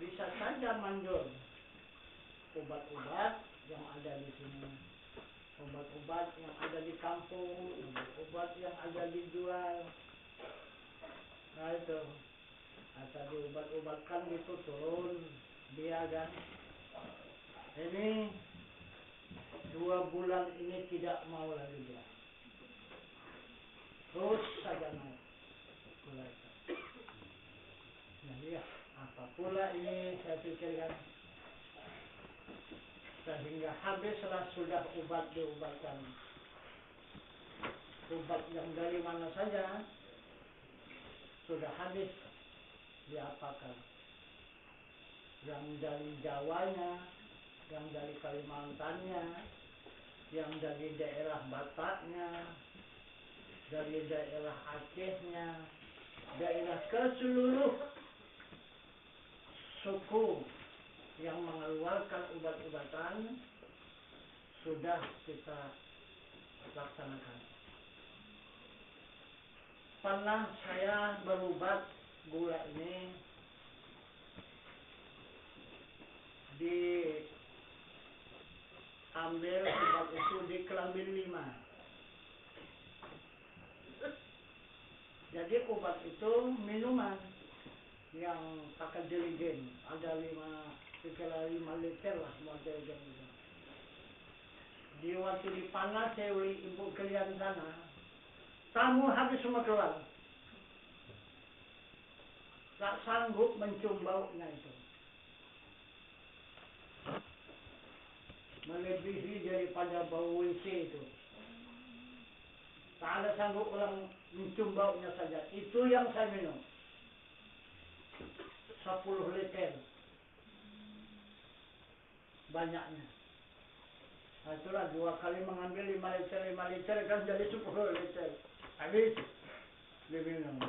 bisa saja mandul obat-obat yang ada di sini, obat-obat yang ada di kampung, obat yang ada dijual. Nah itu, asal diobat-obatkan gitu turun dia kan. Ini 2 bulan ini tidak mau lagi dia, terus saja naik gula itu. Jadi ya, apa pula ini saya pikirkan, sehingga habislah sudah obat diobatkan. Obat yang dari mana saja sudah habis diapakan. Yang dari Jawanya, yang dari Kalimantannya, yang dari daerah Bataknya, dari daerah Acehnya, daerah ke seluruh suku yang mengeluarkan obat-obatan sudah kita laksanakan. Pernah saya berobat gula ini diambil obat itu di Kelambin 5. Jadi obat itu minuman yang pakai jerigen, ada 5 liter lah semua jerigen itu. Di waktu dipanas saya beli ibu kalian sana, tamu habis semua keluar, tak sanggup mencium baunya itu, melebihi daripada bau WC itu. Tak ada sanggup orang mencium baunya saja. Itu yang saya minum 10 liter banyaknya. Nah, itulah 2 kali mengambil 5 liter kan jadi 10 liter. Habis diminum.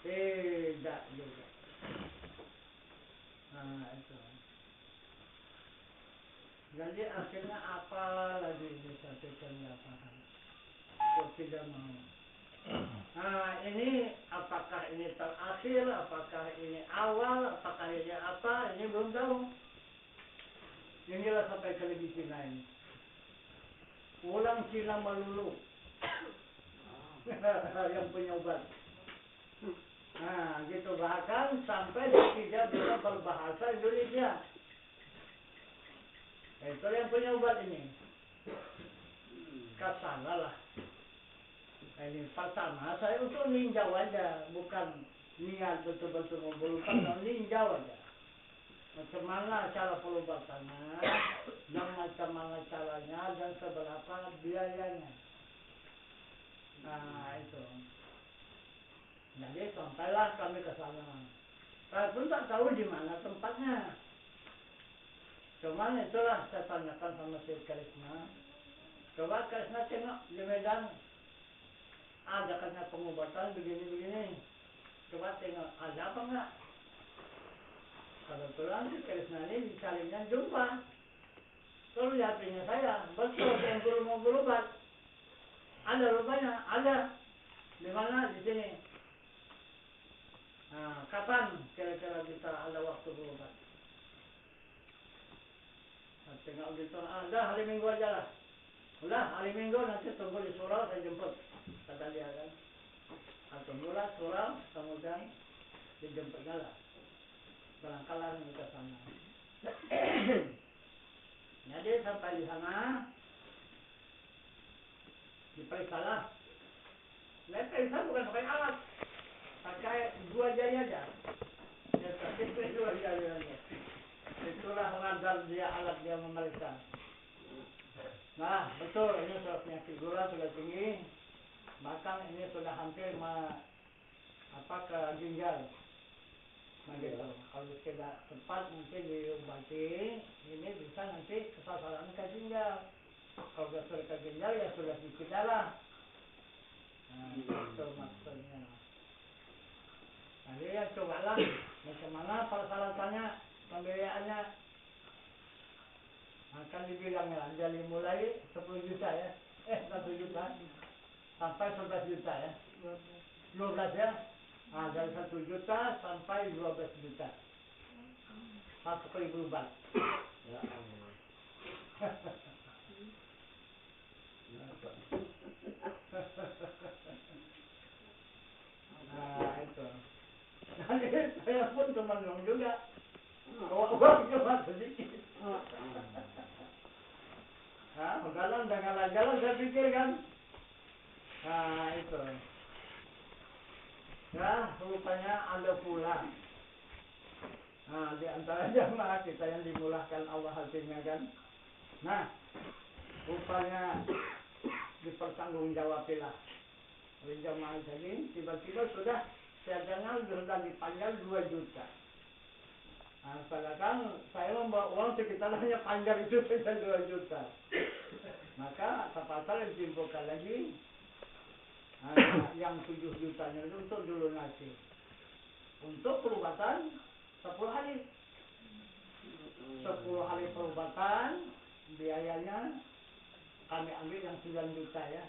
Tidak juga. Nah itu. Jadi akhirnya apa lagi bisa kita lakukan? Kok tidak mau? Nah ini apakah ini terakhir, apakah ini awal, apakah ini apa? Ini belum tahu. Inilah sampai ke negeri Cina ini. Pulang Cina melulu yang punya obat. Nah gitu, bahkan sampai tidak bisa berbahasa Indonesia. Itu yang punya obat ini. Kasana lah. Ini pertama saya untuk ninjau aja, bukan niat betul-betul memperlukan, ninjau aja. Macam mana cara pengobatannya, dan macam mana caranya, dan seberapa biayanya. Nah itu. Jadi sampailah kami ke sana. Saya pun tak tahu di mana tempatnya. Cuman itulah saya tanyakan sama si Karisma. Coba Karisma tengok di Medan, ada katanya pengobatan begini-begini. Coba tengok, ada apa enggak? Kebetulan si Karisma ini dicarinya jumpa. Lalu lihat punya saya, betul yang dulu mau berobat. Ada rupanya, ada. Di mana? Di sini. Nah, kapan kira-kira kita ada waktu berobat? Nah, tengok gitu, ada hari Minggu aja lah. Udah, hari Minggu nanti tunggu di surau, saya jemput. Kata dia kan. Tunggulah surau, kemudian dijemputnya lah. Berangkatlah ke sana. Jadi sampai di sana, diperiksa lah. Periksa bukan pakai alat, pakai 2 jari aja. Itu 2 jari aja. Itulah mengadar dia, alat dia memeriksa. Nah betul, ini sudah penyakit gula sudah tinggi, bahkan ini sudah hampir ke ginjal. Nah gitu, kalau tidak cepat nanti diobati, ini bisa nanti kesasaran ke ginjal. Kalau sudah ke ginjal ya sudah sedikit lah. Nah itu maksudnya. Jadi ya cobalah bagaimana persyaratannya, pembiayaannya. Akan dibilangnya dari mulai 10 juta ya, 1 juta sampai 11 juta ya, 12 ya. Nah, dari 1 juta sampai 12 juta. 1 kali berubat. Ya Allah. Nah itu. Jadi saya pun teman juga. Bawa uang cuma sedikit. Nah, jalan dengan jalan saya pikir kan. Nah itu. Ya, rupanya ada pula. Nah, di antara jamaah kita yang dimulahkan Allah hatinya kan. Nah, rupanya dipertanggungjawabkan oleh jamaah tadi. Tiba-tiba sudah cadangan sudah dipanjang 2 juta. Nah, padahal saya membawa uang sekitar hanya panjang itu saja 2 juta. Maka terpaksa ditimbulkan lagi yang 7 jutanya itu untuk dilunasi. Untuk perubatan 10 hari. 10 hari perubatan biayanya kami ambil yang 9 juta ya.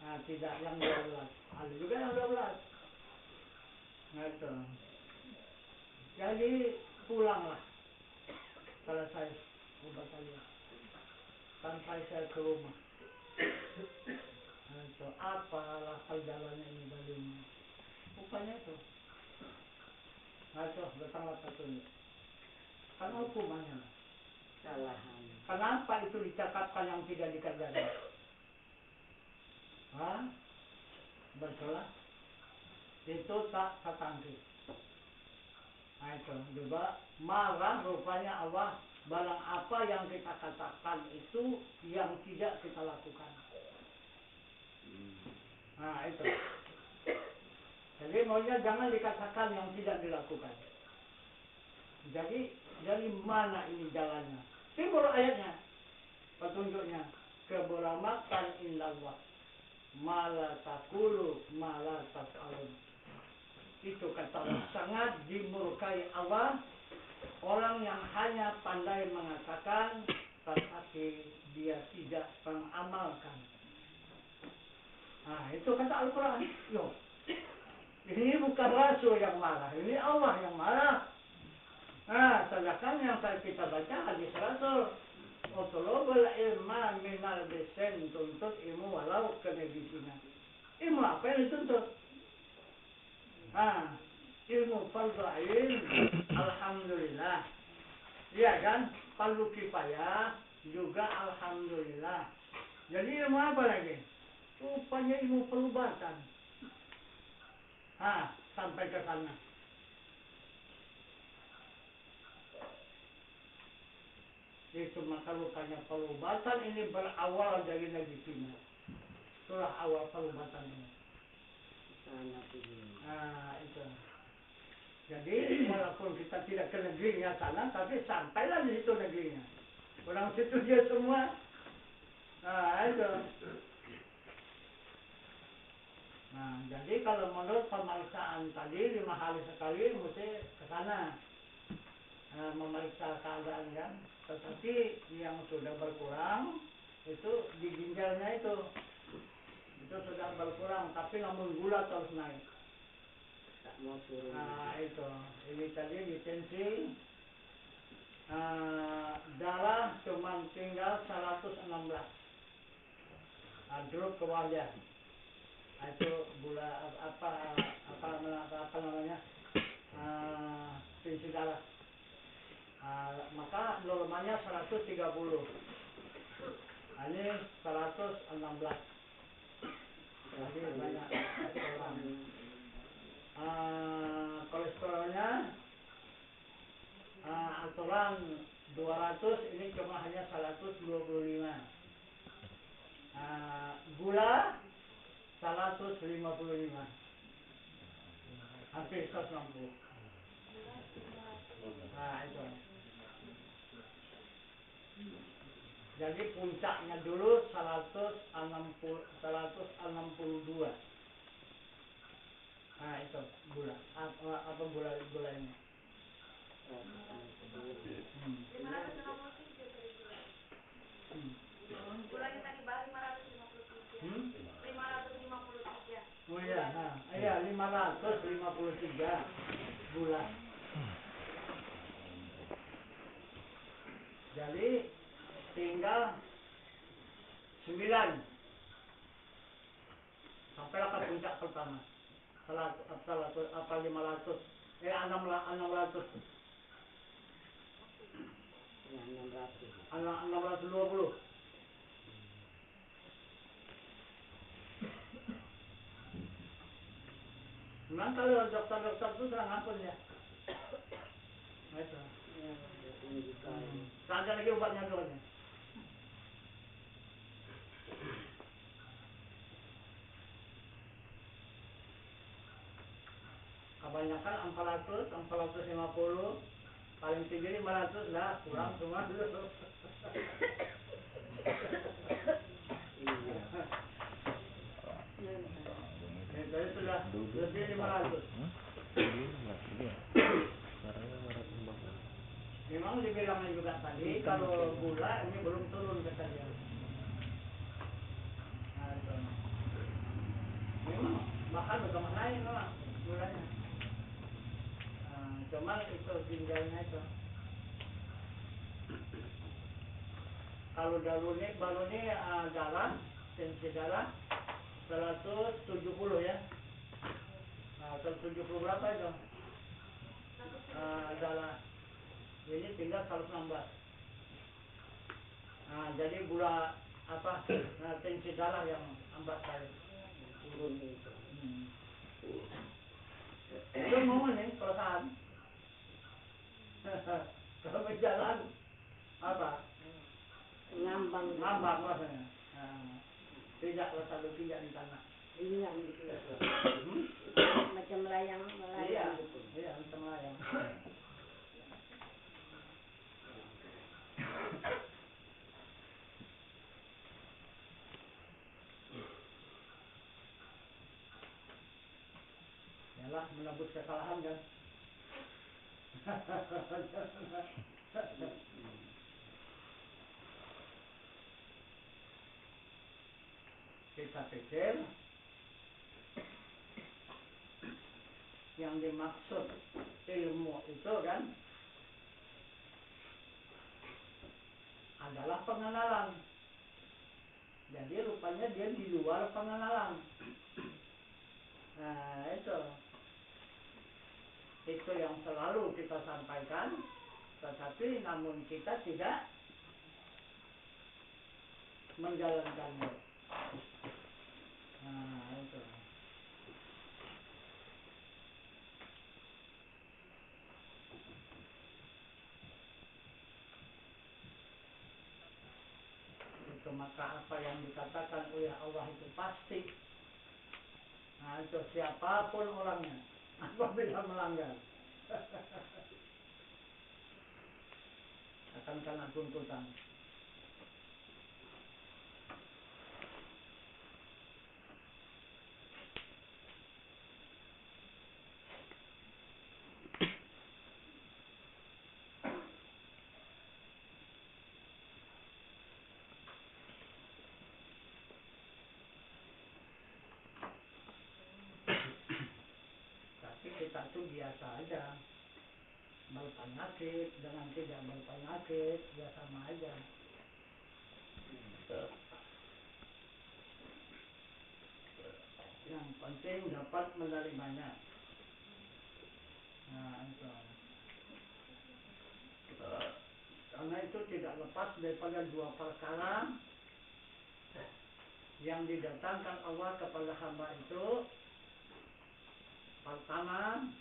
Nah, tidak yang 12. Ada juga yang 12. Nah itu. Jadi pulanglah selesai perubatan sampai saya ke rumah. Nah, itu apalah perjalanannya ini baliknya. Rupanya itu. Nah itu datanglah petunjuk. Karena hukumannya. Kesalahan. Kenapa itu dicakapkan yang tidak dikerjakan? Hah? Betul lah. Itu tak tertangkis. Nah itu juga marah rupanya Allah. Barang apa yang kita katakan itu yang tidak kita lakukan. Nah itu. Jadi maunya jangan dikatakan yang tidak dilakukan. Jadi dari mana ini jalannya? Timbul ayatnya, petunjuknya. Keberamatan indallah. Mala takulu, mala taf'alun. Itu kata Allah, sangat dimurkai Allah. Orang yang hanya pandai mengatakan, tetapi dia tidak mengamalkan. Nah itu kata Al-Quran. Loh, ini bukan Rasul yang marah, ini Allah yang marah. Nah, sedangkan yang kita baca hadis Rasul, Utulubul ilma minal bisen, tuntut ilmu walau kenegisinya. Ilmu apa yang dituntut? Nah, ilmu fardu ain, alhamdulillah. Iya kan? Fardu kifayah juga alhamdulillah. Jadi ilmu apa lagi? Rupanya ilmu perubatan. Sampai ke sana. Itu maka rupanya perubatan ini berawal dari negeri Cina. Itulah awal perubatan ini. Nah itu. Jadi walaupun kita tidak ke negerinya sana, tapi sampailah di situ negerinya. Orang situ dia semua. Nah itu. Nah jadi kalau menurut pemeriksaan tadi 5 hari sekali mesti ke sana. Memeriksa keadaan kan. Tetapi yang sudah berkurang itu di ginjalnya itu sudah berkurang, tapi namun gula terus naik. Tak mau turun. Nah itu ini tadi di tensi darah cuma tinggal 116. Drop ke wajah. Itu gula apa namanya tensi darah. Maka normalnya 130. Ini 116. Jadi banyak orang. Kolesterolnya aturan 200, ini cuma hanya 125. Gula 155. Hampir 160. Nah itu. Jadi puncaknya dulu 162. Nah itu gula. Apa gula ini? 563. Gulanya tadi bahas 553. 553. Oh iya, 553 gula. Jadi tinggal 9 sampailah ke puncak pertama. 500, 600. 620. Memang kalau dokter-dokter itu sudah ngampun ya. Nah, itu. Tak ada lagi obatnya doanya. Kebanyakan 400, 450, paling tinggi 500 lah, kurang semua dulu. Jadi sudah lebih 500. Memang dibilangnya juga tadi, kalau gula ini belum turun kata dia. Nah, itu. Memang makan bersama lain memang gulanya. Cuman itu ginjalnya itu. Kalau baru ini darah, tensi darah 170 ya. 170 berapa itu? Darah. Ini tinggal 116. Jadi gula apa? Tensi darah yang 4 kali. Turun itu. Itu mau nih perasaan. Kalau berjalan apa? Ngambang rasanya. Tidak selalu pijak di tanah. Iya gitu. Macam melayang gitu. Iya, macam melayang. Yalah, menebus kesalahan kan. Kita pikir yang dimaksud ilmu itu kan adalah pengenalan. Jadi rupanya dia di luar pengenalan. Nah, itu yang selalu kita sampaikan, tetapi namun kita tidak menjalankannya. Nah, itu. Itu maka apa yang dikatakan oleh Allah itu pasti. Nah, itu siapapun orangnya apabila melanggar akan kena tuntutan. Tapi kita tuh biasa aja, berpenyakit dengan tidak berpenyakit ya sama aja. Yang penting dapat menerimanya. Nah, itu. Karena itu tidak lepas daripada dua perkara yang didatangkan Allah kepada hamba itu. Pertama,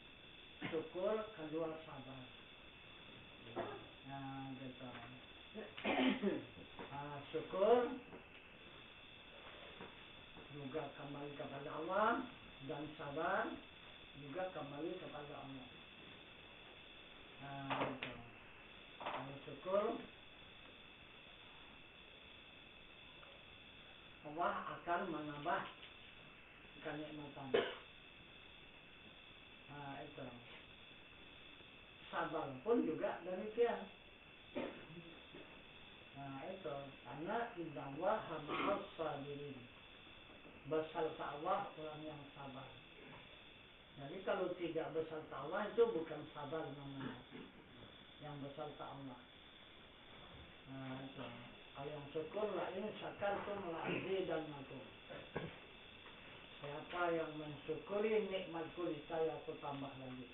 syukur, kedua sabar. Nah, gitu. Syukur juga kembali kepada Allah, dan sabar juga kembali kepada Allah. Nah, gitu. Kalau syukur, Allah akan menambah kenikmatan. Nah, itu. Sabar pun juga demikian. Nah, itu. Karena innallaha ma'as sabirin. Beserta Allah orang yang sabar. Jadi kalau tidak beserta Allah itu bukan sabar namanya. Yang beserta Allah. Nah, itu. Kalau yang syukur la in syakartum la azidannakum. Siapa yang mensyukuri nikmatku saya aku tambah lagi.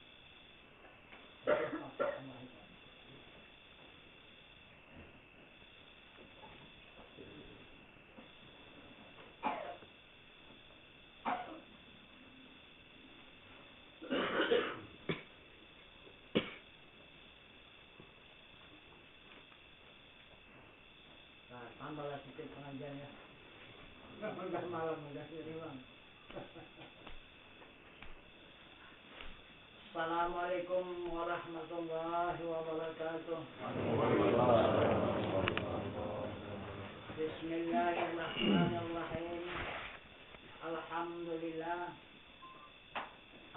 Nah, tambahlah sedikit pengajiannya. Udah malam udah hilang. Assalamualaikum warahmatullahi wabarakatuh. Bismillahirrahmanirrahim. Alhamdulillah.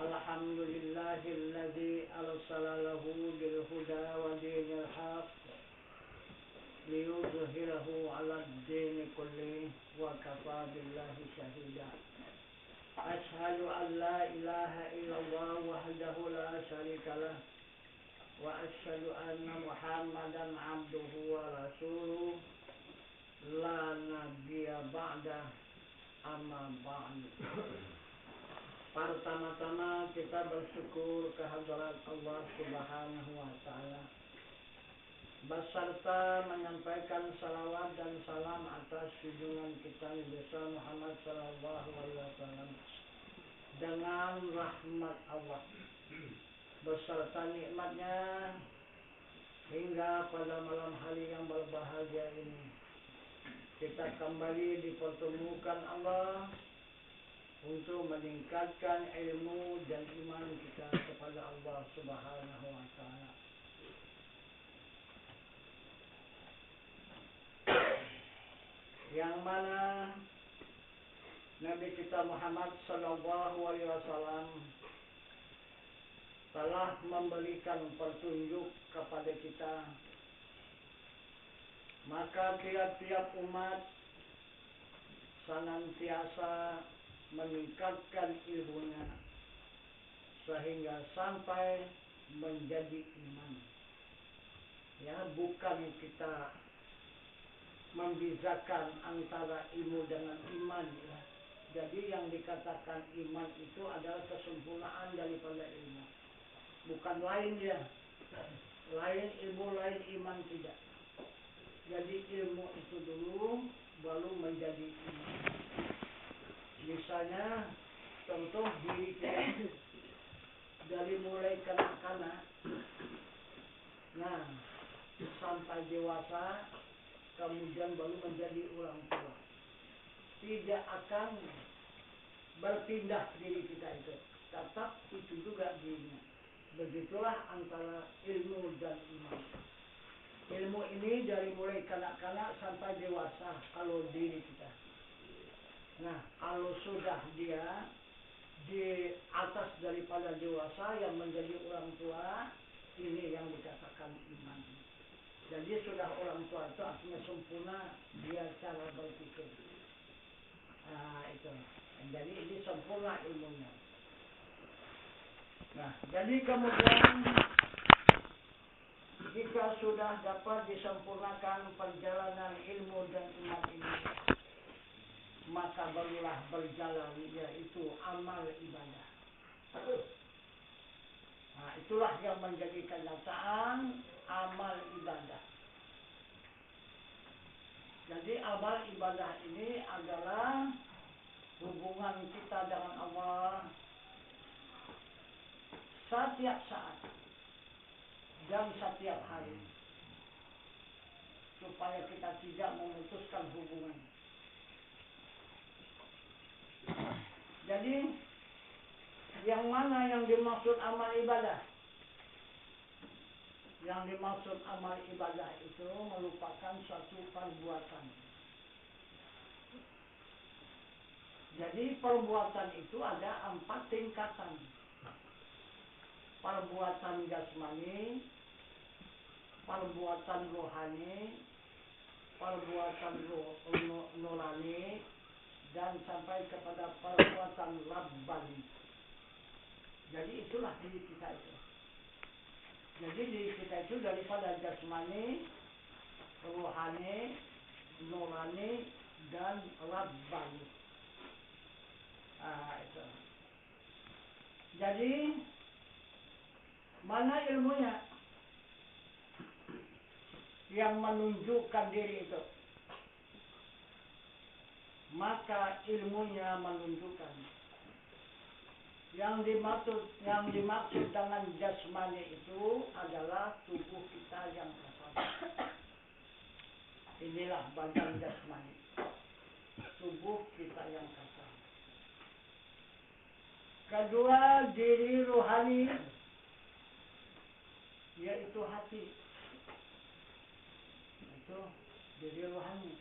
Alhamdulillahilladzi arsala lahu bil huda wa dinil haqq liyuzhirahu 'alad dini kulli wa kafa billahi shahida. Ashhadu an la ilaha illallah wahdahu la syarika lah wa ashhadu anna Muhammadan 'abduhu wa rasuluh la nabiyya ba'da amma ba'd. Pertama-tama kita bersyukur kehadirat Allah Subhanahu wa taala beserta menyampaikan salawat dan salam atas junjungan kita Nabi Muhammad sallallahu alaihi wasallam dengan rahmat Allah beserta nikmatnya hingga pada malam hari yang berbahagia ini kita kembali dipertemukan Allah untuk meningkatkan ilmu dan iman kita kepada Allah Subhanahu wa taala. Yang mana Nabi kita Muhammad sallallahu alaihi wasallam telah memberikan petunjuk kepada kita, maka tiap-tiap umat senantiasa meningkatkan ilmunya sehingga sampai menjadi iman. Ya, bukan kita membedakan antara ilmu dengan iman, ya. Jadi yang dikatakan iman itu adalah kesempurnaan daripada ilmu, bukan lain ya. Lain ilmu, lain iman, tidak. Jadi ilmu itu dulu baru menjadi iman. Misalnya contoh diri kita dari mulai kanak-kanak, nah sampai dewasa, kemudian baru menjadi orang tua. Tidak akan berpindah diri kita itu, tetap itu juga dirinya. Begitulah antara ilmu dan iman. Ilmu ini dari mulai kanak-kanak sampai dewasa kalau diri kita. Nah, kalau sudah dia di atas daripada dewasa yang menjadi orang tua, ini yang dikatakan iman. Jadi sudah orang tua itu artinya sempurna dia cara berpikir. Nah, itu. Jadi ini sempurna ilmunya. Nah, jadi kemudian jika sudah dapat disempurnakan perjalanan ilmu dan iman ini, maka barulah berjalan yaitu amal ibadah. Nah, itulah yang menjadi kenyataan amal ibadah. Jadi amal ibadah ini adalah hubungan kita dengan Allah setiap saat dan setiap hari, supaya kita tidak memutuskan hubungan. Jadi yang mana yang dimaksud amal ibadah? Yang dimaksud amal ibadah itu merupakan suatu perbuatan. Jadi perbuatan itu ada 4 tingkatan. Perbuatan jasmani, perbuatan rohani, perbuatan nurani, dan sampai kepada perbuatan rabbani. Jadi itulah diri kita itu. Jadi diri kita itu daripada jasmani, rohani, nurani, dan rabbani. Itu. Jadi mana ilmunya yang menunjukkan diri itu? Maka ilmunya menunjukkan. Yang dimaksud dengan jasmani itu adalah tubuh kita yang kasar. Inilah badan jasmani, tubuh kita yang kasar. Kedua, diri rohani, yaitu hati. Itu diri rohani.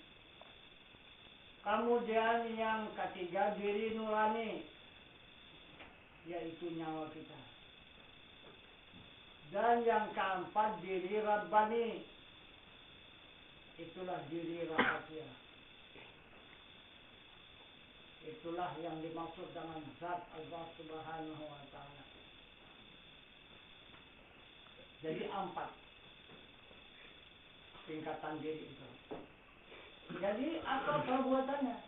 Kemudian yang ketiga, diri nurani, yaitu nyawa kita. Dan yang keempat, diri rabbani, itulah diri rahasia. Itulah yang dimaksud dengan zat Allah Subhanahu wa ta'ala. Jadi 4 tingkatan diri itu. Jadi apa perbuatannya?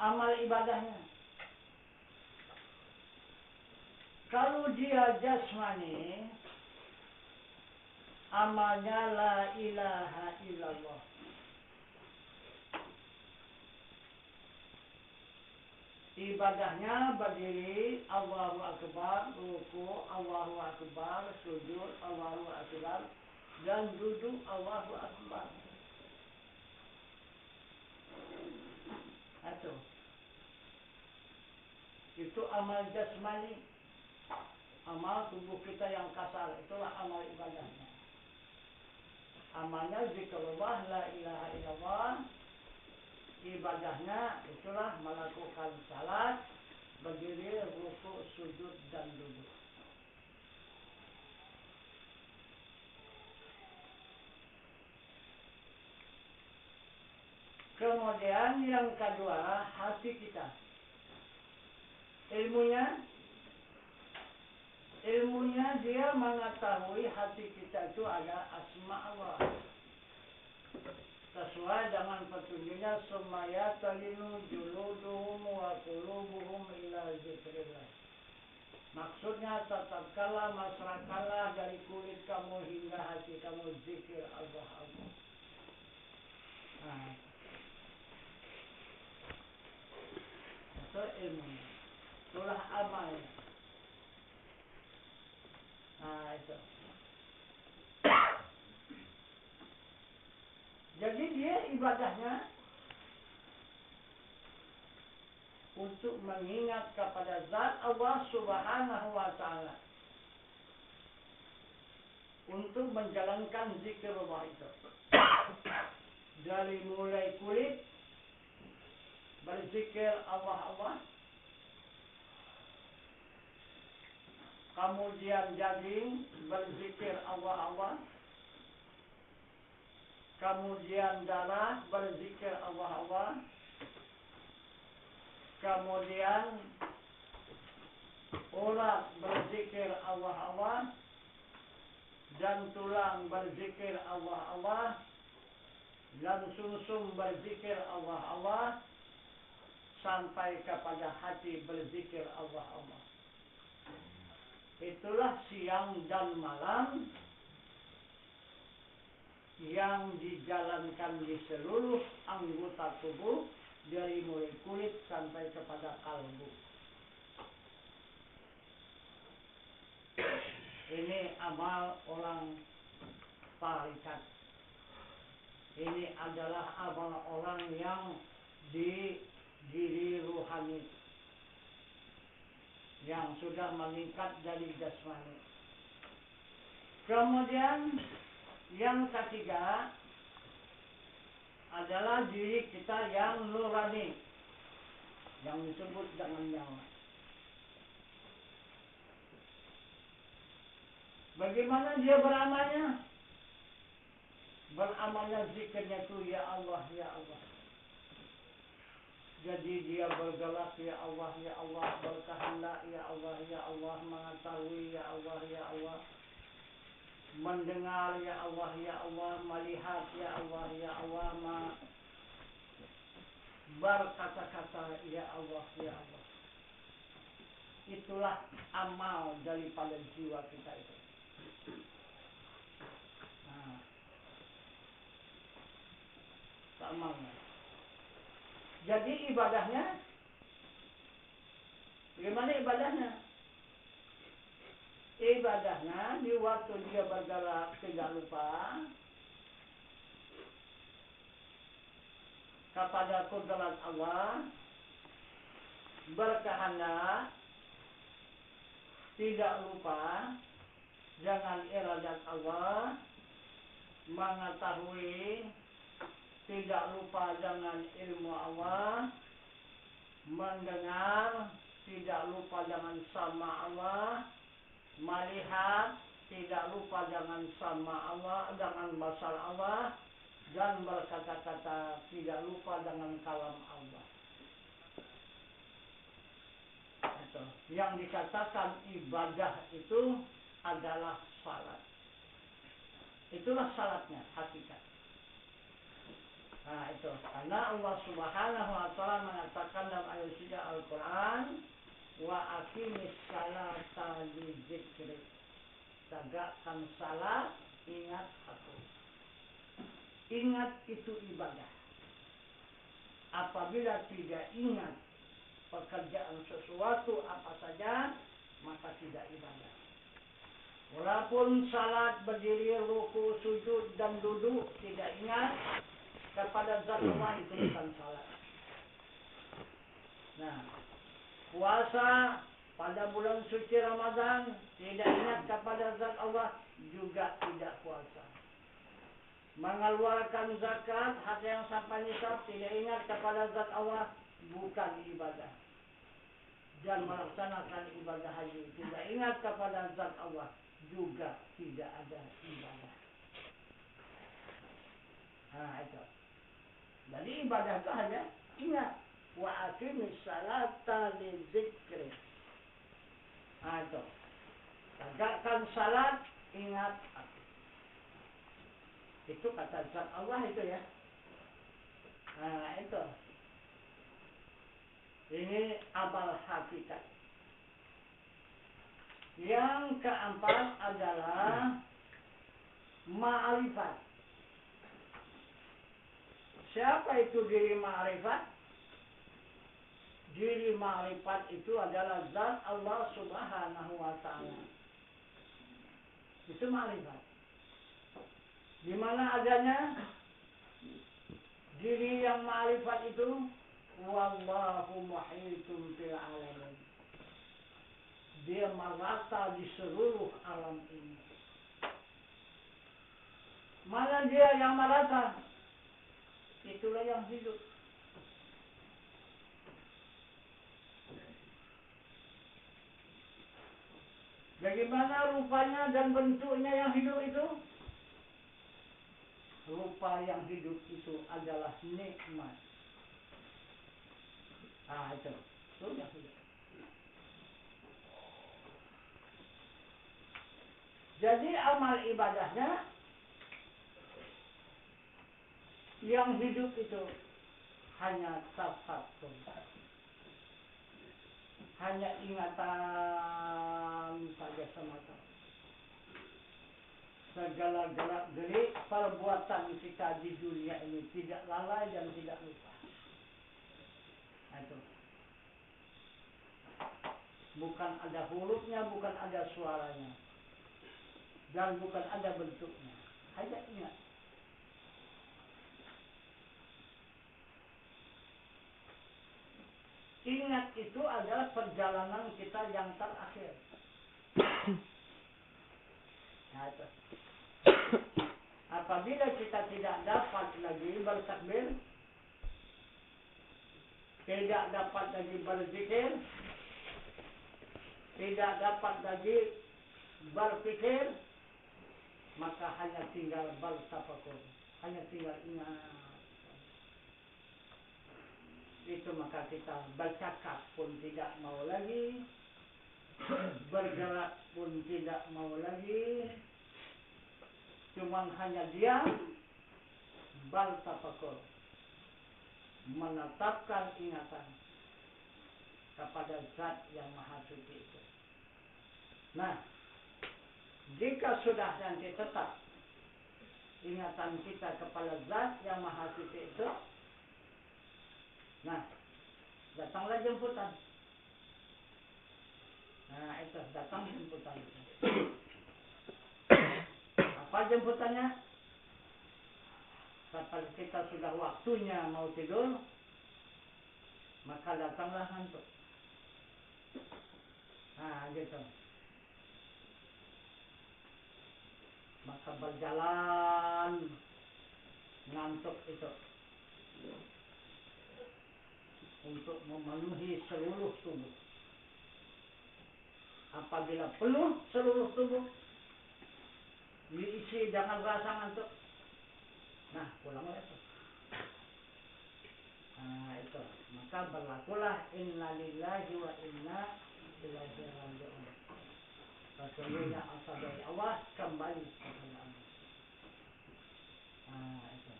Amal ibadahnya. Kalau dia jasmani, amalnya la ilaha illallah. Ibadahnya berdiri, Allahu Akbar, ruku, Allahu Akbar, sujud, Allahu Akbar, dan duduk, Allahu Akbar. Itu amal jasmani, amal tubuh kita yang kasar, itulah amal ibadahnya. Amalnya zikrullah, la ilaha illallah. Ibadahnya itulah melakukan salat, berdiri, ruku, sujud, dan duduk. Kemudian yang kedua, hati kita. Ilmunya dia mengetahui hati kita itu ada asma Allah. Sesuai dengan petunjuknya, sumaya talinu juluduhum wa qulubuhum ila zikrillah. Maksudnya tatkala masrakanlah dari kulit kamu hingga hati kamu zikir Allah. Itu ilmunya. Itulah amalnya. Itu. Jadi dia ibadahnya untuk mengingat kepada zat Allah Subhanahu wa ta'ala, untuk menjalankan zikir Allah itu. Dari mulai kulit berzikir Allah, kemudian daging berzikir Allah, kemudian darah berzikir Allah, kemudian urat berzikir Allah, dan tulang berzikir Allah, dan sumsum berzikir Allah, sampai kepada hati berzikir Allah. Itulah siang dan malam yang dijalankan di seluruh anggota tubuh, dari mulai kulit sampai kepada kalbu. Ini amal orang tarikat. Ini adalah amal orang yang di diri ruhani, yang sudah meningkat dari jasmani. Kemudian yang ketiga adalah diri kita yang nurani, yang disebut dengan nyawa. Bagaimana dia beramalnya? Beramalnya zikirnya itu ya Allah, ya Allah. Jadi dia bergerak ya Allah, ya Allah, berkehendak ya Allah, ya Allah, mengetahui ya Allah, ya Allah. mendengar ya Allah, melihat ya Allah, berkata-kata ya Allah. Itulah amal daripada jiwa kita itu. Nah, amalnya. Jadi ibadahnya, bagaimana ibadahnya? Ibadahnya di waktu dia bergerak tidak lupa kepada kudrat Allah, berkehendak, tidak lupa dengan iradat Allah, mengetahui, tidak lupa dengan ilmu Allah, mendengar, tidak lupa dengan sama Allah, melihat, tidak lupa dengan sama Allah, dengan basar Allah, dan berkata-kata tidak lupa dengan kalam Allah. Itu. Yang dikatakan ibadah itu adalah salat. Itulah salatnya, hakikat. Nah itu, karena Allah Subhanahu wa Ta'ala mengatakan dalam ayat suci Al-Quran, wa aqimis salata lidzikri, tegakkan salat, ingat aku. Ingat itu ibadah. Apabila tidak ingat pekerjaan sesuatu apa saja, maka tidak ibadah. Walaupun salat berdiri, ruku, sujud dan duduk tidak ingat kepada zat Allah, itu bukan salat. Nah, puasa pada bulan suci Ramadan tidak ingat kepada zat Allah, juga tidak puasa. Mengeluarkan zakat harta yang sampai nisab tidak ingat kepada zat Allah, bukan ibadah. Dan melaksanakan ibadah haji tidak ingat kepada zat Allah, juga tidak ada ibadah. Nah itu. Jadi ibadah itu hanya ingat. Wa aqimis salata lidzikri. Nah itu. Tegakkan salat, ingat aku. Itu kata zat Allah itu ya. Nah itu. Ini amal hakikat. Yang keempat adalah ma'rifat. Siapa itu diri ma'rifat? Diri ma'rifat itu adalah zat Allah Subhanahu wa Ta'ala. Itu ma'rifat. Di mana adanya diri yang ma'rifat itu? Wallahu muhitun fil alamin. Dia merata di seluruh alam ini. Mana dia yang merata? Itulah yang hidup. Bagaimana rupanya dan bentuknya yang hidup itu? Rupa yang hidup itu adalah nikmat. Ah itu yang hidup. Jadi amal ibadahnya yang hidup itu hanya tafakur, hanya ingatan saja semata. Segala gerak-gerik perbuatan kita di dunia ini tidak lalai dan tidak lupa. Itu. Bukan ada hurufnya, bukan ada suaranya, dan bukan ada bentuknya. Hanya ingat. Ingat itu adalah perjalanan kita yang terakhir. Nah, itu. Apabila kita tidak dapat lagi bertakbir, tidak dapat lagi berzikir, tidak dapat lagi berpikir, maka hanya tinggal bertafakur, hanya tinggal ingat. Itu maka kita bercakap pun tidak mau lagi, bergerak pun tidak mau lagi, cuman hanya diam, bal tafakur, menetapkan ingatan kepada zat yang maha suci itu. Nah, jika sudah nanti tetap ingatan kita kepada zat yang maha suci itu, nah, datanglah jemputan. Nah, itu datang jemputan itu. Apa jemputannya? Kapan kita sudah waktunya mau tidur, maka datanglah ngantuk. Nah, gitu. Maka berjalan ngantuk itu untuk memenuhi seluruh tubuh. Apabila penuh seluruh tubuh diisi dengan rasa ngantuk, nah pulanglah itu. Nah itu, maka berlakulah inna lillahi wa inna ilaihi raji'un. Sesungguhnya asal dari Allah, kembali kepada Allah. Nah itu.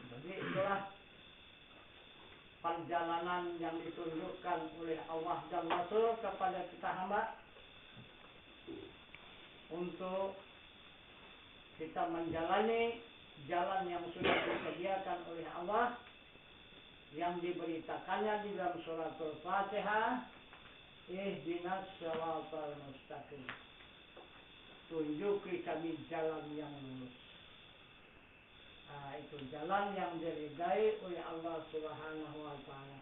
Jadi itulah perjalanan yang ditunjukkan oleh Allah dan Rasul kepada kita hamba untuk kita menjalani jalan yang sudah disediakan oleh Allah yang diberitakannya di dalam suratul Fatihah, ihdinas shiratal mustaqim, tunjuki kami jalan yang lurus. Nah, itu jalan yang diridai oleh Allah Subhanahu wa ta'ala.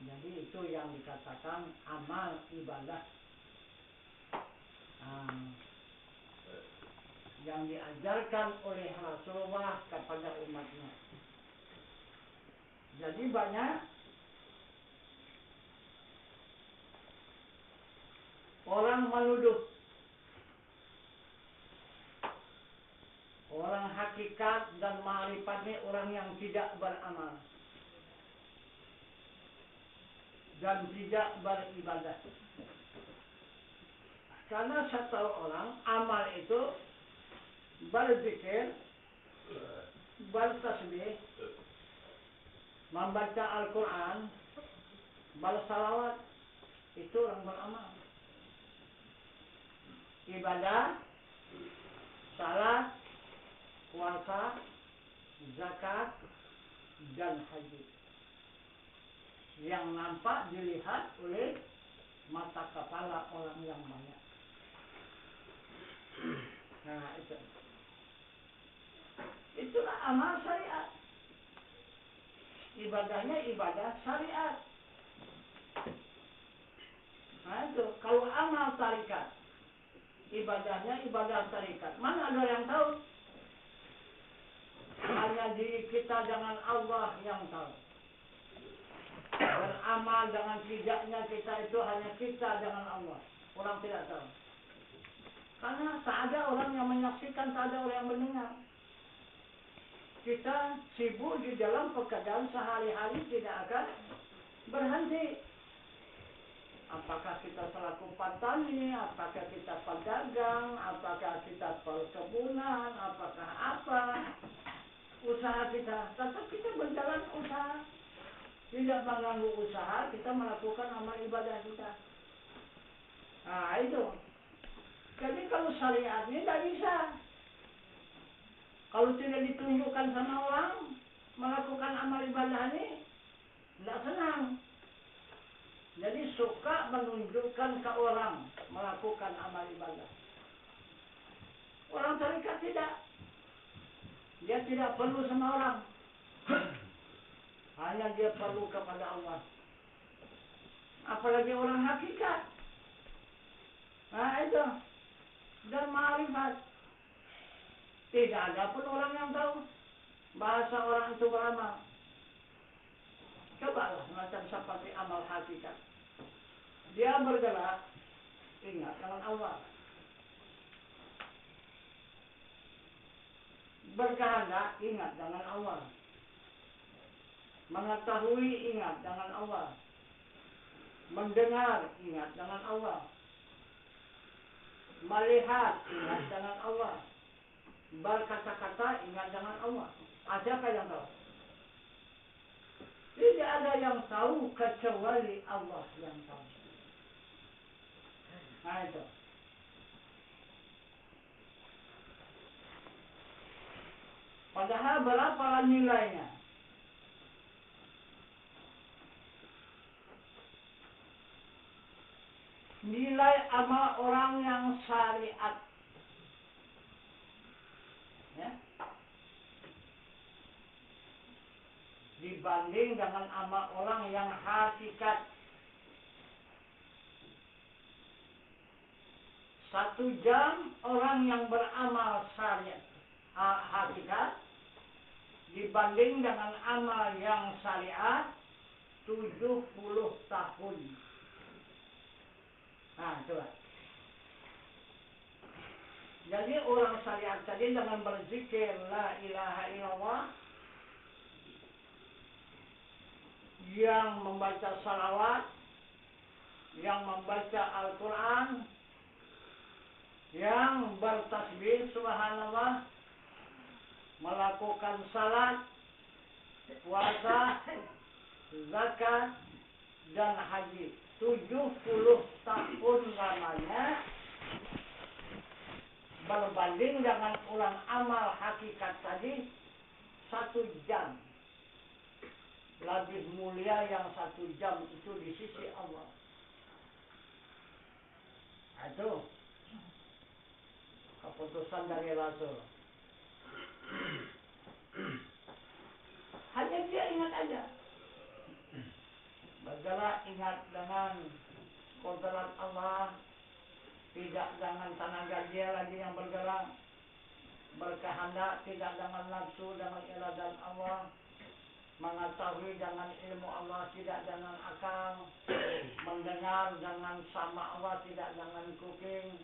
Jadi itu yang dikatakan amal ibadah. Yang diajarkan oleh Rasulullah kepada umatnya. Jadi banyak orang menuduh orang hakikat dan ma'rifatnya orang yang tidak beramal dan tidak beribadah. Karena satu orang amal itu berzikir, bertasbih, membaca Al-Quran, bersalawat, itu orang beramal. Ibadah, salat, puasa, zakat, dan haji yang nampak dilihat oleh mata kepala orang yang banyak. Nah itu, itulah amal syariat. Ibadahnya ibadah syariat. Nah itu, kalau amal tarikat, ibadahnya ibadah tarikat, mana ada yang tahu? Hanya diri kita dengan Allah yang tahu. Beramal dengan tidaknya kita itu hanya kita dengan Allah. Orang tidak tahu. Karena tak ada orang yang menyaksikan, tak ada orang yang mendengar. Kita sibuk di dalam pekerjaan sehari-hari tidak akan berhenti. Apakah kita selaku petani, apakah kita pedagang, apakah kita perkebunan, apakah apa usaha kita, tetap kita berjalan usaha. Tidak mengganggu usaha, kita melakukan amal ibadah kita. Nah itu. Jadi kalau syariat ini tidak bisa. Kalau tidak ditunjukkan sama orang melakukan amal ibadah ini, tidak senang. Jadi suka menunjukkan ke orang melakukan amal ibadah. Orang tarikat tidak. Dia tidak perlu sama orang. Hanya dia perlu kepada Allah. Apalagi orang hakikat. Nah itu. Dan ma'rifat. Tidak ada pun orang yang tahu bahasa orang itu beramal. Cobalah macam seperti amal hakikat. Dia bergerak Allah. Berkehendak, ingat dengan Allah. Mengetahui, ingat dengan Allah. Mendengar, ingat dengan Allah. Melihat, ingat dengan Allah. Berkata-kata, ingat dengan Allah. Siapa yang tahu? Tidak ada yang tahu kecuali Allah yang tahu. Nah itu. Padahal berapa nilainya? Nilai amal orang yang syariat. Ya. Dibanding dengan amal orang yang hakikat. 1 jam orang yang beramal syariat hakikat dibanding dengan amal yang syariat 70 tahun. Nah, coba. Jadi orang syariat tadi dengan berzikir la ilaha illallah, yang membaca salawat, yang membaca Al-Quran, yang bertasbih subhanallah, melakukan salat, puasa, zakat, dan haji. 70 tahun lamanya berbanding dengan ulang amal hakikat tadi 1 jam. Lebih mulia yang 1 jam itu di sisi Allah. Itu keputusan dari Rasul. Hanya dia ingat aja. Bergerak ingat dengan kodrat Allah. Tidak dengan tenaga dia lagi yang bergerak. Berkehendak tidak dengan nafsu, dengan iradat Allah. Mengetahui dengan ilmu Allah, tidak dengan akal. Mendengar dengan sama Allah, tidak dengan kuping.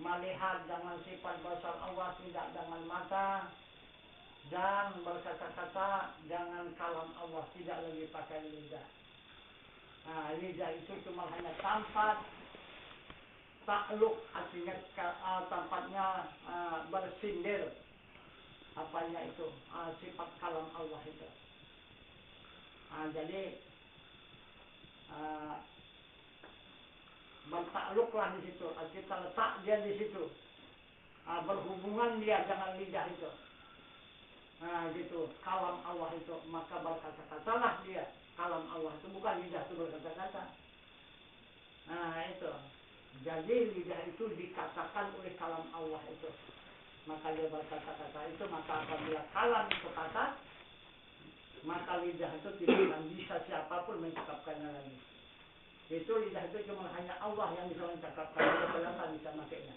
Melihat dengan sifat basar Allah, tidak dengan mata. Dan berkata-kata dengan kalam Allah, tidak lagi pakai lidah. Nah, lidah itu cuma hanya tempat takluk, artinya tempatnya bersindir. Apanya itu? Sifat kalam Allah itu. Jadi bertakluklah di situ. Kita letak dia di situ. Berhubungan dia dengan lidah itu. Gitu. Kalam Allah itu. Maka berkata-katalah dia. Kalam Allah itu bukan lidah itu berkata-kata. Itu. Jadi lidah itu dikatakan oleh kalam Allah itu. Maka dia berkata-kata itu. Maka apabila kalam itu kata, maka lidah itu tidak akan bisa siapapun mencakapkannya lagi. Itu lidah itu cuma hanya Allah yang bisa mencakapkan. Kita tak bisa makainya.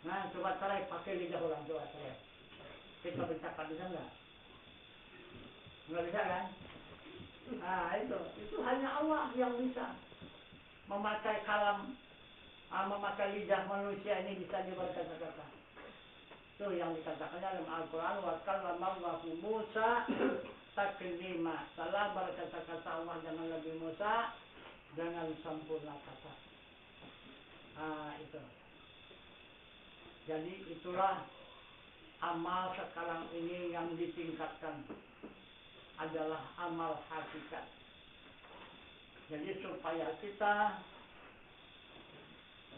Nah, coba try pakai lidah orang, coba try. Kita bercakap bisa enggak? Enggak bisa kan? Itu hanya Allah yang bisa memakai kalam, memakai lidah manusia ini bisa berkata-kata. Itu yang dikatakan dalam Al-Quran, wa kallamallahu Musa taklima. Telah berkata-kata Allah dengan Nabi Musa dengan sempurna kata. Itu. Jadi itulah amal sekarang ini yang ditingkatkan adalah amal hakikat. Jadi supaya kita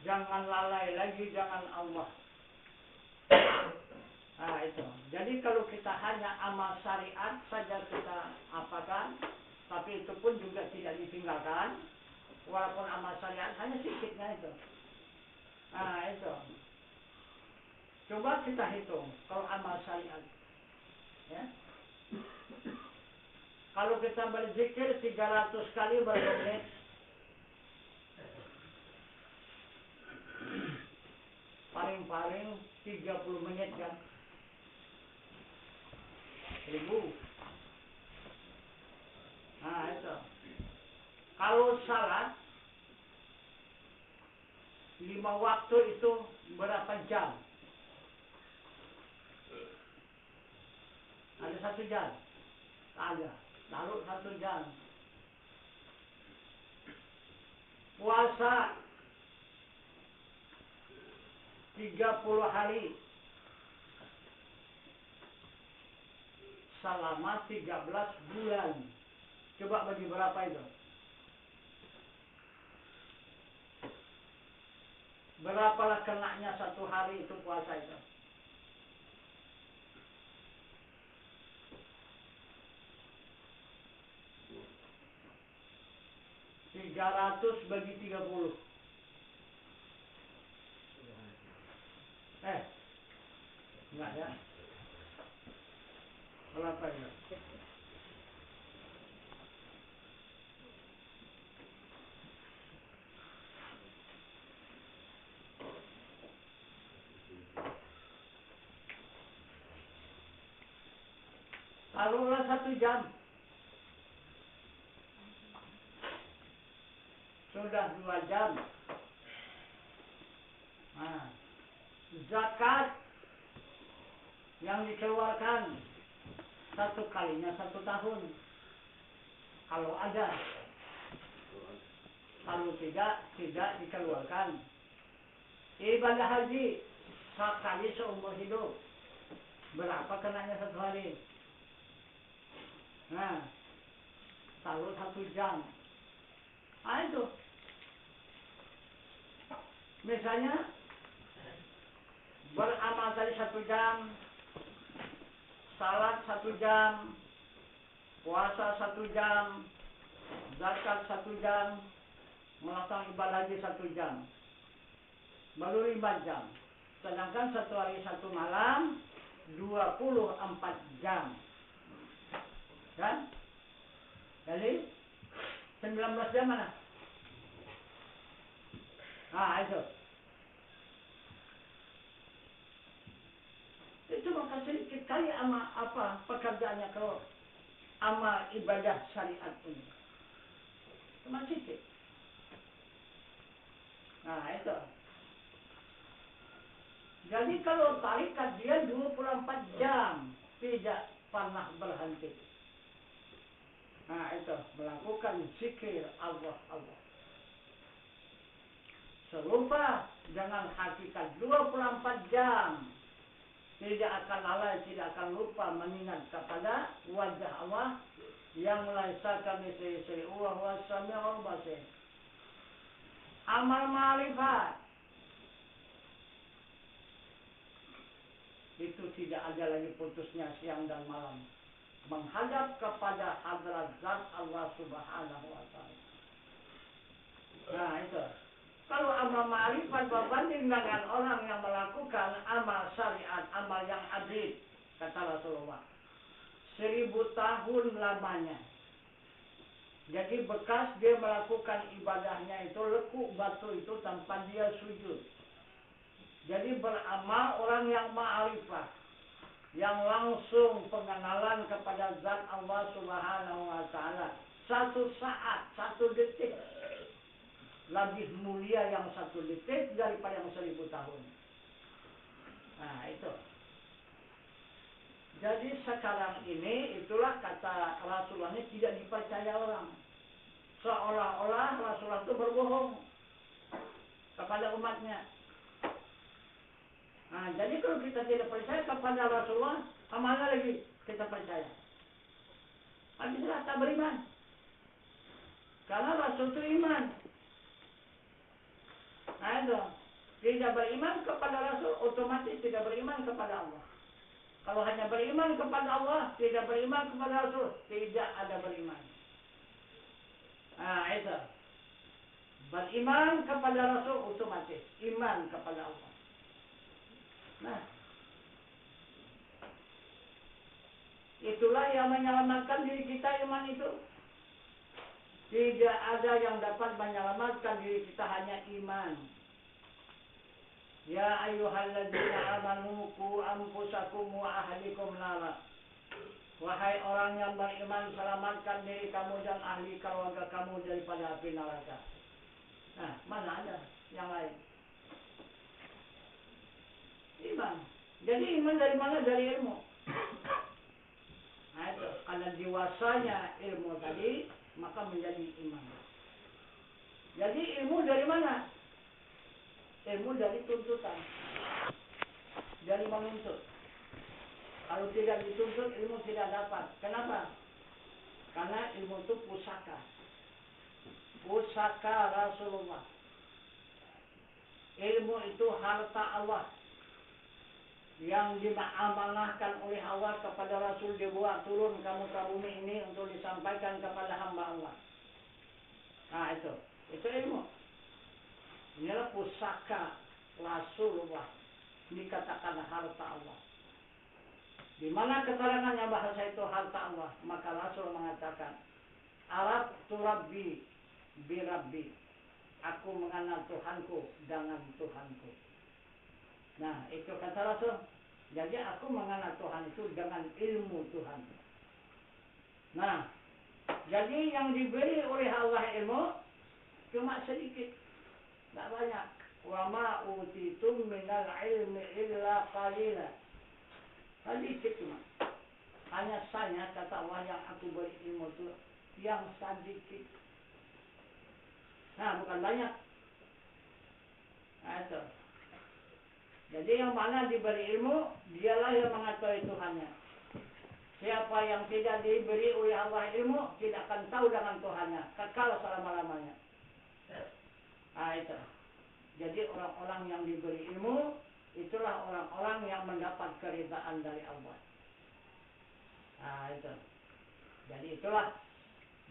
jangan lalai lagi dengan Allah. Itu. Jadi kalau kita hanya amal syariat saja kita apakan, tapi itu pun juga tidak ditinggalkan. Walaupun amal syariat hanya sedikitnya itu. Itu. Coba kita hitung kalau amal syariat. Ya. Kalau kita berzikir 300 kali berapa menit? Paling-paling 30 menit kan? 1000. Itu. Kalau salat 5 waktu itu berapa jam? Ada 1 jam? Ada. Lalu 1 jam. Puasa 30 hari selama 13 bulan. Coba bagi berapa itu? Berapalah kenanya 1 hari itu puasa itu? 300 bagi 30. Enggak ya? Berapa ya? Taruhlah 1 jam. Sudah 2 jam. Nah, zakat yang dikeluarkan 1 kalinya 1 tahun. Kalau ada. Kalau tidak dikeluarkan. Ibadah haji sekali seumur hidup. Berapa kenanya 1 hari? Nah, taruh 1 jam. Ah itu. Misalnya beramal tadi 1 jam, salat 1 jam, puasa 1 jam, zakat 1 jam, melaksanakan ibadah haji 1 jam, baru 5 jam. Sedangkan 1 hari 1 malam 24 jam, kan? Jadi 19 jam mana? Ah itu. Itu maka sedikit kali ama apa pekerjaannya kalau amal ibadah syariat ini. Cuma sedikit. Nah itu. Jadi kalau tarikat dia 24 jam tidak pernah berhenti. Nah itu melakukan zikir Allah. Serupa dengan hakikat 24 jam. Tidak akan lalai, tidak akan lupa mengingat kepada wajah Allah yang laisa kamitslihi wa huwa as-sami'ul basir. Amal ma'rifat itu tidak ada lagi putusnya siang dan malam. Menghadap kepada hadrat zat Allah Subhanahu wa ta'ala. Nah itu. Kalau amal ma'rifat berbanding dengan orang yang melakukan amal syariat, amal yang adil, kata Rasulullah, 1000 tahun lamanya. Jadi bekas dia melakukan ibadahnya itu lekuk batu itu tanpa dia sujud. Jadi beramal orang yang ma'rifat, yang langsung pengenalan kepada zat Allah Subhanahu wa ta'ala. 1 saat, 1 detik lebih mulia yang 1 detik daripada yang 1000 tahun. Nah itu. Jadi sekarang ini itulah kata Rasulullah ini tidak dipercaya orang. Seolah-olah Rasulullah itu berbohong kepada umatnya. Nah jadi kalau kita tidak percaya kepada Rasulullah, kemana lagi kita percaya? Habislah tak beriman. Karena Rasul itu iman. Nah itu, tidak beriman kepada Rasul, otomatis tidak beriman kepada Allah. Kalau hanya beriman kepada Allah, tidak beriman kepada Rasul, tidak ada beriman. Nah itu, beriman kepada Rasul otomatis, iman kepada Allah. Nah, itulah yang menyelamatkan diri kita, iman itu. Tidak ada yang dapat menyelamatkan diri kita, hanya iman. Ya ayyuhalladzina amanu qu anfusakum wa ahlikum nara. Wahai orang yang beriman, selamatkan diri kamu dan ahli keluarga kamu daripada api neraka. Nah, mana ada yang lain? Jadi iman dari mana? Dari ilmu. Nah itu, karena diwasanya ilmu tadi, maka menjadi iman. Jadi ilmu dari mana? Ilmu dari tuntutan. Dari menuntut. Kalau tidak dituntut, ilmu tidak dapat. Kenapa? Karena ilmu itu pusaka. Pusaka Rasulullah. Ilmu itu harta Allah yang diamanahkan oleh Allah kepada Rasul, dibuat turun ke muka bumi ini untuk disampaikan kepada hamba Allah. Nah itu ilmu. Inilah pusaka Rasulullah, dikatakan harta Allah. Di mana keterangannya bahasa itu harta Allah, maka Rasul mengatakan, Arab tu Rabbi bi Rabbi. Aku mengenal Tuhanku dengan Tuhanku. Nah, itu kata Rasul. Jadi aku mengenal Tuhan itu dengan ilmu Tuhan. Nah, jadi yang diberi oleh Allah ilmu cuma sedikit, tak banyak. Wa ma utitum minal ilmi illa qalila. Sedikit cuma. Hanya saya, kata Allah, yang aku beri ilmu itu yang sedikit. Nah, bukan banyak. Nah, itu. Jadi yang mana diberi ilmu, dialah yang mengetahui Tuhannya. Siapa yang tidak diberi oleh Allah ilmu, tidak akan tahu dengan Tuhannya. Kekal selama-lamanya. Nah, itu. Jadi orang-orang yang diberi ilmu, itulah orang-orang yang mendapat keridhaan dari Allah. Nah, itu. Jadi itulah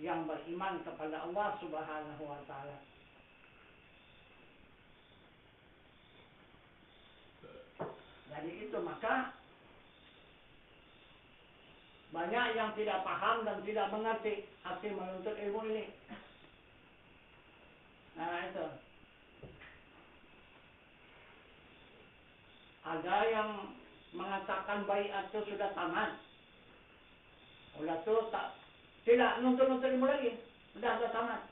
yang beriman kepada Allah Subhanahu wa Ta'ala. Jadi itu, maka banyak yang tidak paham dan tidak mengerti arti menuntut ilmu ini. Nah itu. Ada yang mengatakan baiat itu sudah tamat. Udah itu tidak nuntut ilmu lagi. Sudah tamat.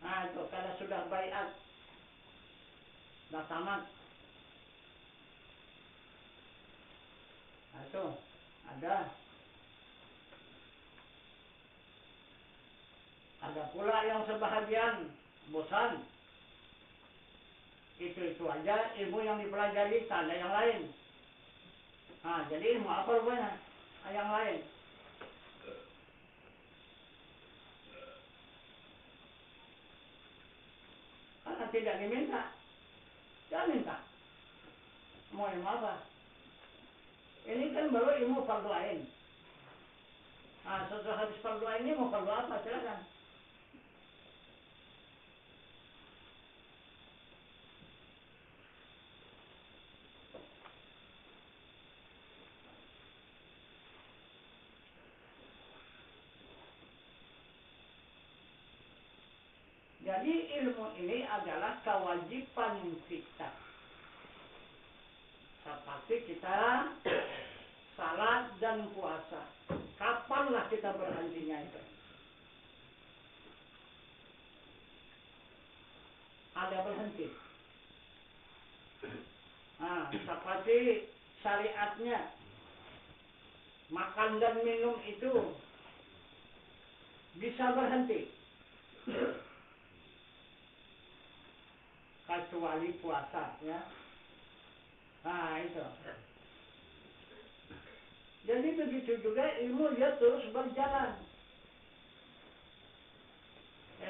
Nah itu, kalau sudah baiat, sudah tamat. Nah itu, ada pula yang sebahagian bosan. Itu aja ilmu yang dipelajari, tak ada yang lain. Nah, jadi ilmu apa rupanya? Yang lain. Karena tidak diminta. Jangan minta. Mau ilmu apa? Ini kan baru ilmu fardu ain. Nah, setelah habis fardu ain ini mau fardu apa? Silakan. Jadi ilmu ini adalah kewajiban kita. Seperti kita salat dan puasa. Kapanlah kita berhentinya itu? Ada berhenti. Nah, seperti syariatnya, makan dan minum itu bisa berhenti. Kecuali puasa, ya. Nah, itu. Jadi begitu juga ilmu, dia terus berjalan.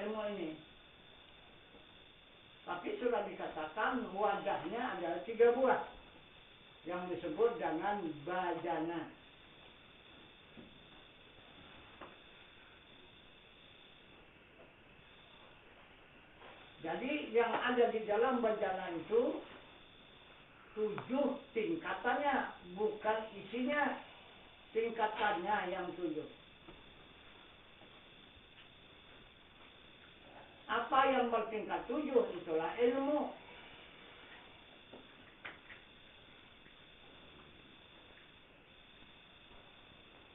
Ilmu ini. Tapi sudah dikatakan wadahnya adalah 3 buah. Yang disebut dengan bajana. Jadi yang ada di dalam bajana itu 7 tingkatannya, bukan isinya, tingkatannya yang 7. Apa yang bertingkat 7? Itulah ilmu.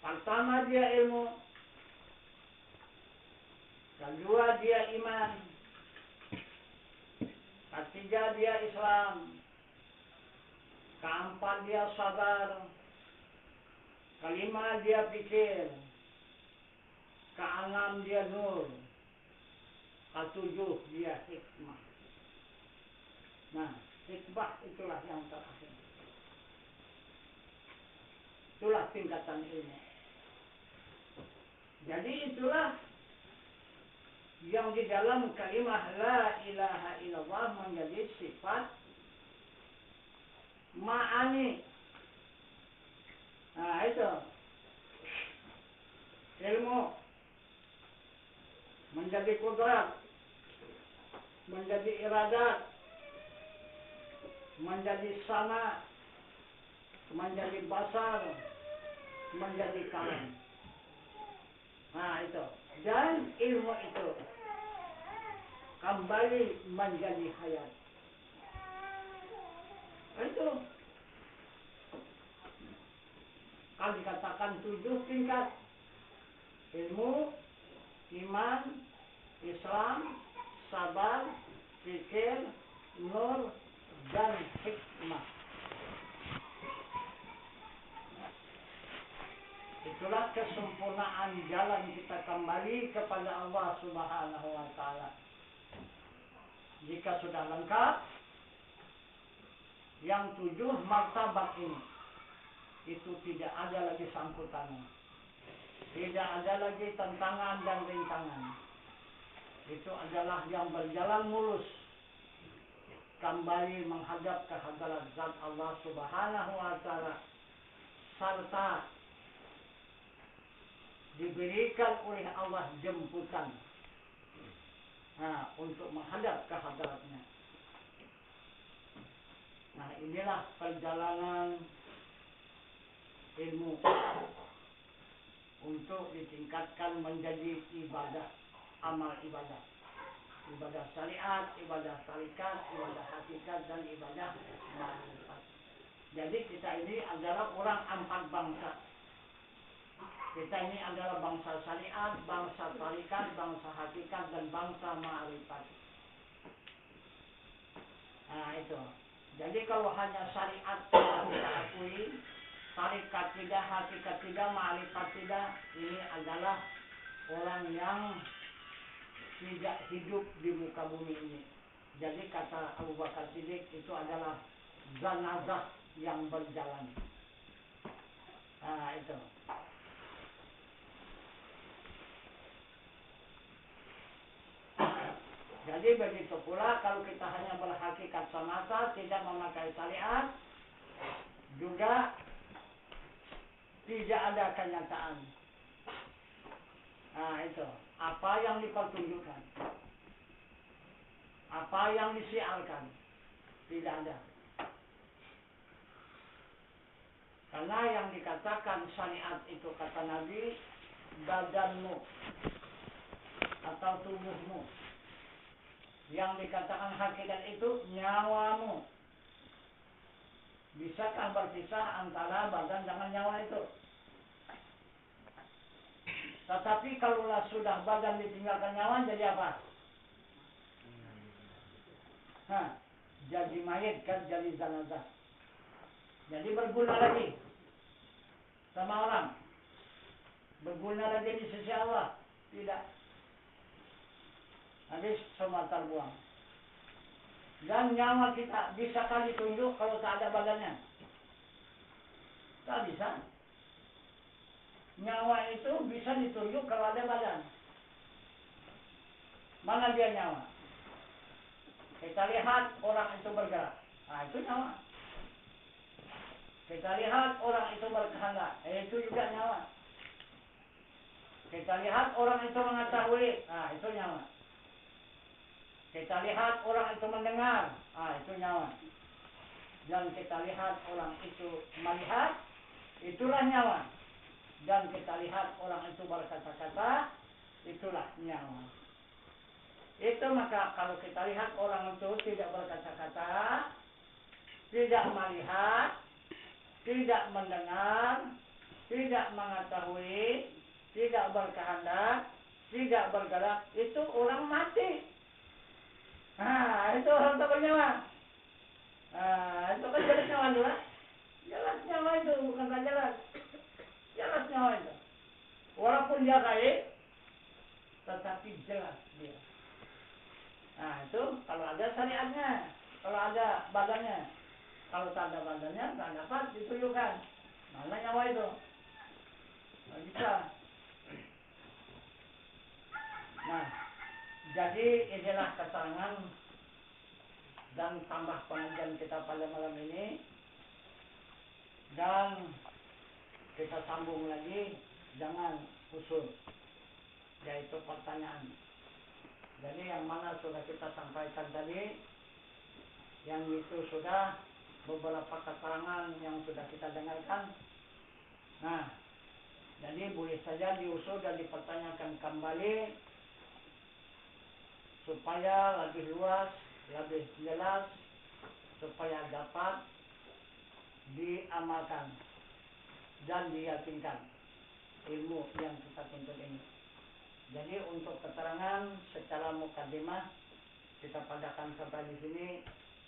Pertama dia ilmu, kedua dia iman, ketiga dia Islam, keempat dia sabar, kelima dia pikir, keenam dia nur, ketujuh dia hikmah. Nah, hikmah itulah yang terakhir. Itulah tingkatan ilmu. Jadi itulah yang di dalam kalimat la ilaha illallah menjadi sifat ma'ani. Nah itu ilmu menjadi kudrat, menjadi iradat, menjadi sama, menjadi basar, menjadi kalam. Nah itu, dan ilmu itu kembali menjadi hayat. Itu kalau dikatakan 7 tingkat: ilmu, iman, Islam, sabar, fikir, nur, dan hikmah. Itulah kesempurnaan jalan kita kembali kepada Allah Subhanahu wa Ta'ala. Jika sudah lengkap yang 7 martabat ini, itu tidak ada lagi sangkutannya, tidak ada lagi tentangan dan rintangan. Itu adalah yang berjalan mulus kembali menghadap ke hadirat zat Allah Subhanahu wa Ta'ala, serta diberikan oleh Allah jemputan untuk menghadap ke hadiratnya. Nah, inilah perjalanan ilmu untuk ditingkatkan menjadi ibadah, amal ibadah. Ibadah syariat, ibadah tarikat, ibadah hakikat, dan ibadah ma'rifat. Jadi kita ini adalah orang 4 bangsa. Kita ini adalah bangsa syariat, bangsa tarikat, bangsa hakikat, dan bangsa ma'rifat. Nah itu. Jadi kalau hanya syariat tidak kita akui, tarikat tidak, hakikat tidak, ma'rifat tidak, ini adalah orang yang tidak hidup di muka bumi ini. Jadi kata Abu Bakar Siddiq, itu adalah zanazah yang berjalan. Nah itu. Jadi begitu pula kalau kita hanya berhakikat semata, tidak memakai syariat, juga tidak ada kenyataan. Nah itu, apa yang dipertunjukkan, apa yang disiarkan, tidak ada. Karena yang dikatakan syariat itu, kata Nabi, badanmu atau tubuhmu. Yang dikatakan hakikat itu nyawamu. Bisakah berpisah antara badan dengan nyawa itu? Tetapi kalaulah sudah badan ditinggalkan nyawa, jadi apa? Jadi mayit kan, jadi zanazah. Jadi berguna lagi sama orang, berguna lagi di sisi Allah? Tidak. Habis semua terbuang. Dan nyawa kita bisakah ditunjuk kalau tak ada badannya? Tak bisa. Nyawa itu bisa ditunjuk kalau ada badan. Mana dia nyawa? Kita lihat orang itu bergerak. Nah itu nyawa. Kita lihat orang itu berkehendak. Itu juga nyawa. Kita lihat orang itu mengetahui. Nah itu nyawa. Kita lihat orang itu mendengar, itu nyawa. Dan kita lihat orang itu melihat, itulah nyawa. Dan kita lihat orang itu berkata-kata, itulah nyawa. Itu maka kalau kita lihat orang itu tidak berkata-kata, tidak melihat, tidak mendengar, tidak mengetahui, tidak berkehendak, tidak bergerak, itu orang mati. Itu orang tak bernyawa. Itu kan jadi nyawa juga. nyawa itu, bukan tak jelas. Jelas nyawa itu. Walaupun dia gaib, tetapi jelas dia. Nah itu kalau ada syariatnya, kalau ada badannya. Kalau tak ada badannya, tak dapat ditunjukkan. Mana nyawa itu? Nggak bisa. Nah, jadi inilah keterangan dan tambah pengajian kita pada malam ini. Dan kita sambung lagi dengan usul, yaitu pertanyaan. Jadi yang mana sudah kita sampaikan tadi, yang itu sudah beberapa keterangan yang sudah kita dengarkan. Nah, jadi boleh saja diusul dan dipertanyakan kembali supaya lebih luas, lebih jelas, supaya dapat diamalkan dan diyakinkan ilmu yang kita tuntut ini. Jadi untuk keterangan secara mukadimah kita padakan sampai di sini.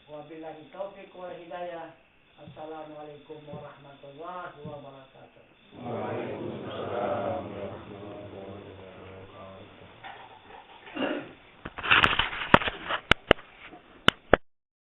Wabillahi taufiq wal hidayah. Assalamualaikum warahmatullahi wabarakatuh. Waalaikumsalam warahmatullahi wabarakatuh.